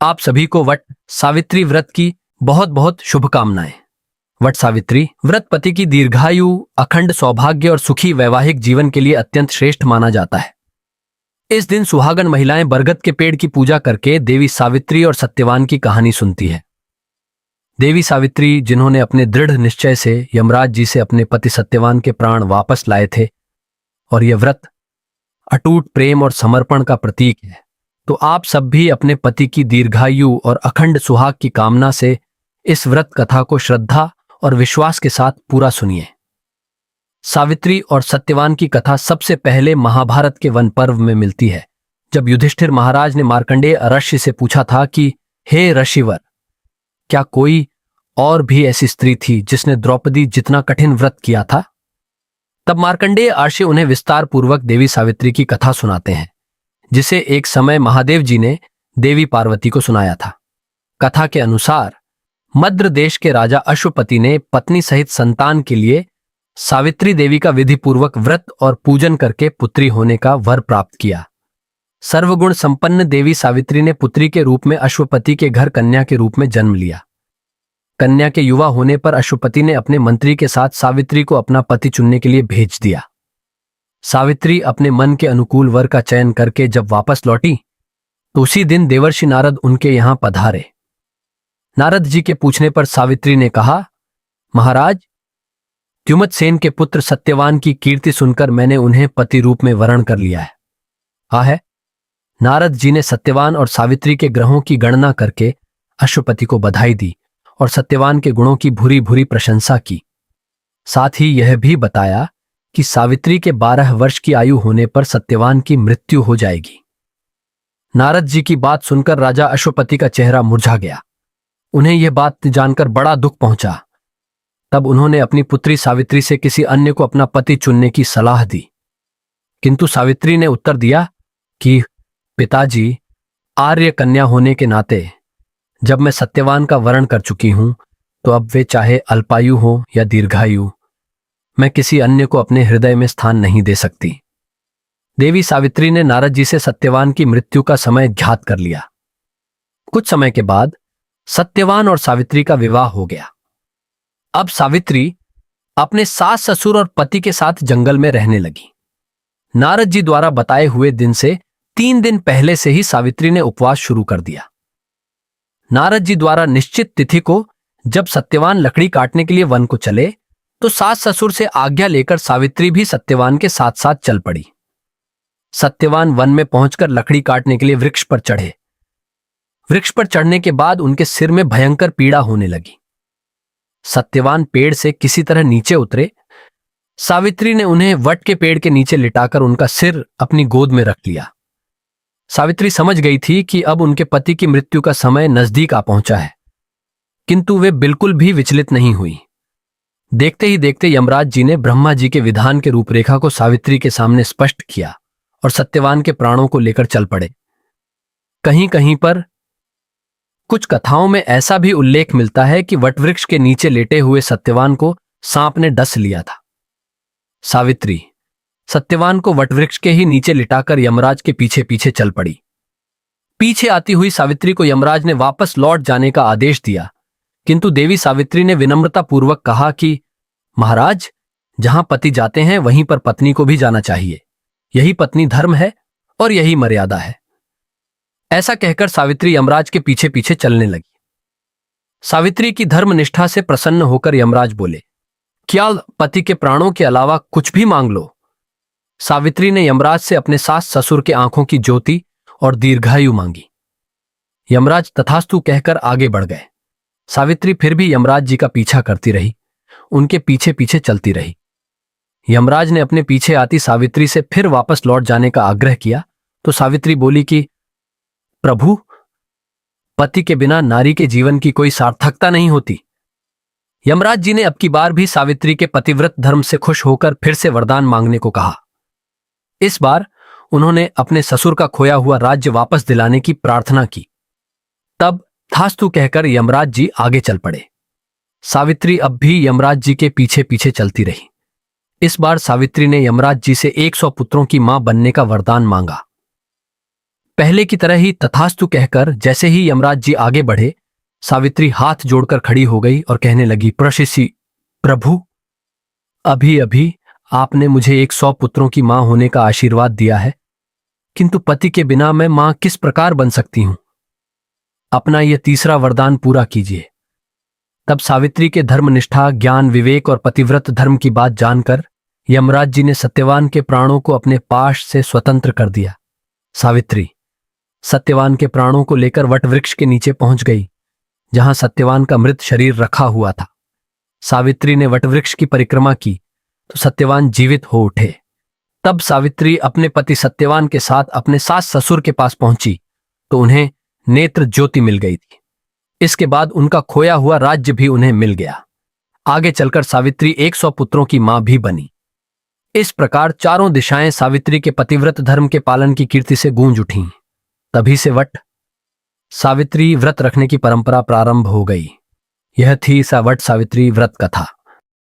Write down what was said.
आप सभी को वट सावित्री व्रत की बहुत बहुत शुभकामनाएं। वट सावित्री व्रत पति की दीर्घायु, अखंड सौभाग्य और सुखी वैवाहिक जीवन के लिए अत्यंत श्रेष्ठ माना जाता है। इस दिन सुहागन महिलाएं बरगद के पेड़ की पूजा करके देवी सावित्री और सत्यवान की कहानी सुनती है। देवी सावित्री, जिन्होंने अपने दृढ़ निश्चय से यमराज जी से अपने पति सत्यवान के प्राण वापस लाए थे, और यह व्रत अटूट प्रेम और समर्पण का प्रतीक है। तो आप सब भी अपने पति की दीर्घायु और अखंड सुहाग की कामना से इस व्रत कथा को श्रद्धा और विश्वास के साथ पूरा सुनिए। सावित्री और सत्यवान की कथा सबसे पहले महाभारत के वन पर्व में मिलती है, जब युधिष्ठिर महाराज ने मार्कंडेय ऋषि से पूछा था कि हे ऋषिवर, क्या कोई और भी ऐसी स्त्री थी जिसने द्रौपदी जितना कठिन व्रत किया था? तब मार्कंडेय ऋषि उन्हें विस्तार पूर्वक देवी सावित्री की कथा सुनाते हैं, जिसे एक समय महादेव जी ने देवी पार्वती को सुनाया था। कथा के अनुसार मद्र देश के राजा अश्वपति ने पत्नी सहित संतान के लिए सावित्री देवी का विधिपूर्वक व्रत और पूजन करके पुत्री होने का वर प्राप्त किया। सर्वगुण संपन्न देवी सावित्री ने पुत्री के रूप में अश्वपति के घर कन्या के रूप में जन्म लिया। कन्या के युवा होने पर अश्वपति ने अपने मंत्री के साथ सावित्री को अपना पति चुनने के लिए भेज दिया। सावित्री अपने मन के अनुकूल वर का चयन करके जब वापस लौटी तो उसी दिन देवर्षि नारद उनके यहां पधारे। नारद जी के पूछने पर सावित्री ने कहा, महाराज, द्युमत्सेन के पुत्र सत्यवान की कीर्ति सुनकर मैंने उन्हें पति रूप में वरण कर लिया है। है नारद जी ने सत्यवान और सावित्री के ग्रहों की गणना करके अश्वपति को बधाई दी और सत्यवान के गुणों की भूरी भूरी प्रशंसा की। साथ ही यह भी बताया कि सावित्री के 12 वर्ष की आयु होने पर सत्यवान की मृत्यु हो जाएगी। नारद जी की बात सुनकर राजा अश्वपति का चेहरा मुरझा गया। उन्हें यह बात जानकर बड़ा दुख पहुंचा। तब उन्होंने अपनी पुत्री सावित्री से किसी अन्य को अपना पति चुनने की सलाह दी, किंतु सावित्री ने उत्तर दिया कि पिताजी, आर्य कन्या होने के नाते जब मैं सत्यवान का वरण कर चुकी हूं, तो अब वे चाहे अल्पायु हो या दीर्घायु, मैं किसी अन्य को अपने हृदय में स्थान नहीं दे सकती। देवी सावित्री ने नारद जी से सत्यवान की मृत्यु का समय ज्ञात कर लिया। कुछ समय के बाद सत्यवान और सावित्री का विवाह हो गया। अब सावित्री अपने सास ससुर और पति के साथ जंगल में रहने लगी। नारद जी द्वारा बताए हुए दिन से 3 दिन पहले से ही सावित्री ने उपवास शुरू कर दिया। नारद जी द्वारा निश्चित तिथि को जब सत्यवान लकड़ी काटने के लिए वन को चले, तो सास ससुर से आज्ञा लेकर सावित्री भी सत्यवान के साथ साथ चल पड़ी। सत्यवान वन में पहुंचकर लकड़ी काटने के लिए वृक्ष पर चढ़े। वृक्ष पर चढ़ने के बाद उनके सिर में भयंकर पीड़ा होने लगी। सत्यवान पेड़ से किसी तरह नीचे उतरे। सावित्री ने उन्हें वट के पेड़ के नीचे लिटाकर उनका सिर अपनी गोद में रख लिया। सावित्री समझ गई थी कि अब उनके पति की मृत्यु का समय नजदीक आ पहुंचा है, किंतु वे बिल्कुल भी विचलित नहीं हुई। देखते ही देखते यमराज जी ने ब्रह्मा जी के विधान के रूपरेखा को सावित्री के सामने स्पष्ट किया और सत्यवान के प्राणों को लेकर चल पड़े। कहीं कहीं पर कुछ कथाओं में ऐसा भी उल्लेख मिलता है कि वटवृक्ष के नीचे लेटे हुए सत्यवान को सांप ने डस लिया था। सावित्री सत्यवान को वटवृक्ष के ही नीचे लिटाकर यमराज के पीछे पीछे चल पड़ी। पीछे आती हुई सावित्री को यमराज ने वापस लौट जाने का आदेश दिया, किंतु देवी सावित्री ने विनम्रता पूर्वक कहा कि महाराज, जहां पति जाते हैं वहीं पर पत्नी को भी जाना चाहिए। यही पत्नी धर्म है और यही मर्यादा है। ऐसा कहकर सावित्री यमराज के पीछे पीछे चलने लगी। सावित्री की धर्मनिष्ठा से प्रसन्न होकर यमराज बोले, क्या पति के प्राणों के अलावा कुछ भी मांग लो? सावित्री ने यमराज से अपने सास ससुर के आंखों की ज्योति और दीर्घायु मांगी। यमराज तथास्तु कहकर आगे बढ़ गए। सावित्री फिर भी यमराज जी का पीछा करती रही, उनके पीछे पीछे चलती रही। यमराज ने अपने पीछे आती सावित्री से फिर वापस लौट जाने का आग्रह किया, तो सावित्री बोली कि प्रभु, पति के बिना नारी के जीवन की कोई सार्थकता नहीं होती। यमराज जी ने अब की बार भी सावित्री के पतिव्रत धर्म से खुश होकर फिर से वरदान मांगने को कहा। इस बार उन्होंने अपने ससुर का खोया हुआ राज्य वापस दिलाने की प्रार्थना की। तब थास्तु कहकर यमराज जी आगे चल पड़े। सावित्री अब भी यमराज जी के पीछे पीछे चलती रही। इस बार सावित्री ने यमराज जी से 100 पुत्रों की मां बनने का वरदान मांगा। पहले की तरह ही तथास्तु कहकर जैसे ही यमराज जी आगे बढ़े, सावित्री हाथ जोड़कर खड़ी हो गई और कहने लगी, प्रशिषि प्रभु, अभी अभी आपने मुझे 100 पुत्रों की मां होने का आशीर्वाद दिया है, किंतु पति के बिना मैं मां किस प्रकार बन सकती हूं? अपना यह तीसरा वरदान पूरा कीजिए। तब सावित्री के धर्मनिष्ठा, ज्ञान, विवेक और पतिव्रत धर्म की बात जानकर यमराज जी ने सत्यवान के प्राणों को अपने पाश से स्वतंत्र कर दिया। सावित्री सत्यवान के प्राणों को लेकर वट वृक्ष के नीचे पहुंच गई, जहां सत्यवान का मृत शरीर रखा हुआ था। सावित्री ने वट वृक्ष की परिक्रमा की तो सत्यवान जीवित हो उठे। तब सावित्री अपने पति सत्यवान के साथ अपने सास ससुर के पास पहुंची तो उन्हें नेत्र ज्योति मिल गई थी। इसके बाद उनका खोया हुआ राज्य भी उन्हें मिल गया। आगे चलकर सावित्री 100 पुत्रों की मां भी बनी। इस प्रकार चारों दिशाएं सावित्री के पतिव्रत धर्म के पालन की कीर्ति से गूंज उठीं। तभी से वट सावित्री व्रत रखने की परंपरा प्रारंभ हो गई। यह थी वट सावित्री व्रत कथा।